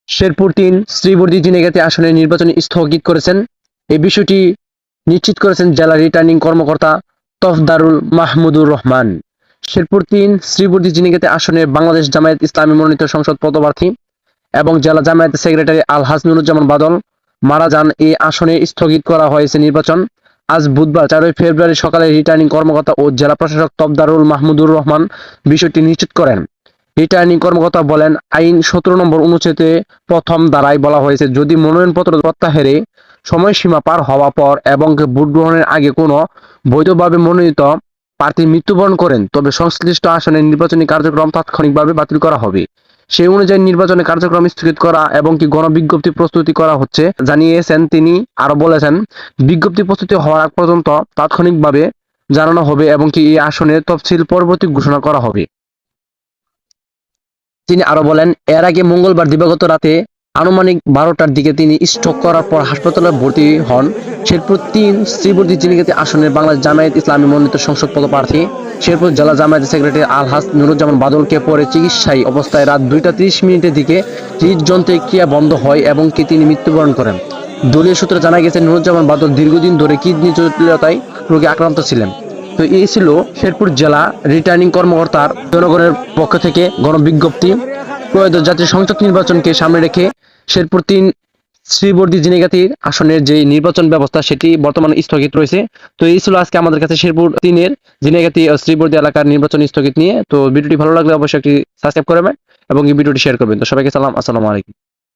শেরপুর-৩ শ্রীবর্দী ঝিনাইগাতী আসনের নির্বাচন স্থগিত করেছেন। এই বিষয়টি নিশ্চিত করেছেন জেলা রিটার্নিং কর্মকর্তা তফদারুল মাহমুদুর রহমান। শেরপুর-৩ শ্রীবর্দী ঝিনাইগাতী আসনের বাংলাদেশ জামায়াত ইসলামী মনোনীত সংসদ পদপ্রার্থী এবং জেলা জামায়াতের সেক্রেটারি আলহাজ নুরুজ্জামান বাদল মারা যান। এই আসনে স্থগিত করা হয়েছে নির্বাচন। আজ বুধবার ৪ ফেব্রুয়ারি সকালে রিটার্নিং কর্মকর্তা ও জেলা প্রশাসক তফদারুল মাহমুদুর রহমান বিষয়টি নিশ্চিত করেন। রিটার্নিং কর্মকর্তা বলেন, আইন ১৭ নম্বর অনুচ্ছেদে প্রথম ধারায় বলা হয়েছে, যদি মনোনয়নপত্র প্রত্যাহারে সময়সীমা পার হওয়া পর এবং ভোট গ্রহণের আগে কোনো বৈধভাবে মনোনীত প্রার্থী মৃত্যুবরণ করেন তবে সংশ্লিষ্ট আসনের নির্বাচনী কার্যক্রম তাৎক্ষণিকভাবে বাতিল করা হবে। সেই অনুযায়ী নির্বাচনের কার্যক্রম স্থগিত করা এবং গণবিজ্ঞপ্তি প্রস্তুতি করা হচ্ছে জানিয়েছেন তিনি। আরো বলেছেন, বিজ্ঞপ্তি প্রস্তুতি হওয়ার আগ পর্যন্ত তাৎক্ষণিকভাবে জানানো হবে এবং এই আসনের তফসিল পরবর্তী ঘোষণা করা হবে। তিনি আরো বলেন, এর আগে মঙ্গলবার দিবাগত রাতে আনুমানিক ১২টার দিকে তিনি স্ট্রোক করার পর হাসপাতালে ভর্তি হন। শেরপুর-৩ শ্রীবর্দী ঝিনাইগাতী আসনের বাংলাদেশ জামায়াত ইসলামী মনোনীত সংসদ পদপ্রার্থী শেরপুর জেলা জামায়াতের সেক্রেটারি আলহাজ নুরুজ্জামান বাদলকে পরে চিকিৎসায় অবস্থায় রাত ২টা ৩০ মিনিটের দিকে হৃদযন্ত্রের ক্রিয়া বন্ধ হয় এবং তিনি মৃত্যুবরণ করেন। দলীয় সূত্রে জানা গেছে, নুরুজ্জামান বাদল দীর্ঘদিন ধরে কিডনি জটিলতায় রোগে আক্রান্ত ছিলেন। তো এই ছিল শেরপুর জেলা রিটার্নিং কর্মকর্তার জনগণের পক্ষ থেকে গণবিজ্ঞপ্তি। ত্রয়োদশ জাতীয় সংসদ নির্বাচনকে সামনে রেখে শেরপুর-৩ শ্রীবর্দী ঝিনাইগাতীর আসনের যে নির্বাচন ব্যবস্থা সেটি বর্তমানে স্থগিত রয়েছে। তো এই ছিল আজকে আমাদের কাছে শেরপুর-৩-এর ঝিনাইগাতী ও শ্রীবর্দী এলাকার নির্বাচন স্থগিত নিয়ে। তো ভিডিওটি ভালো লাগলে অবশ্যই একটি সাবস্ক্রাইব করবেন এবং এই ভিডিওটি শেয়ার করবেন। তো সবাইকে সালাম, আসসালামু আলাইকুম।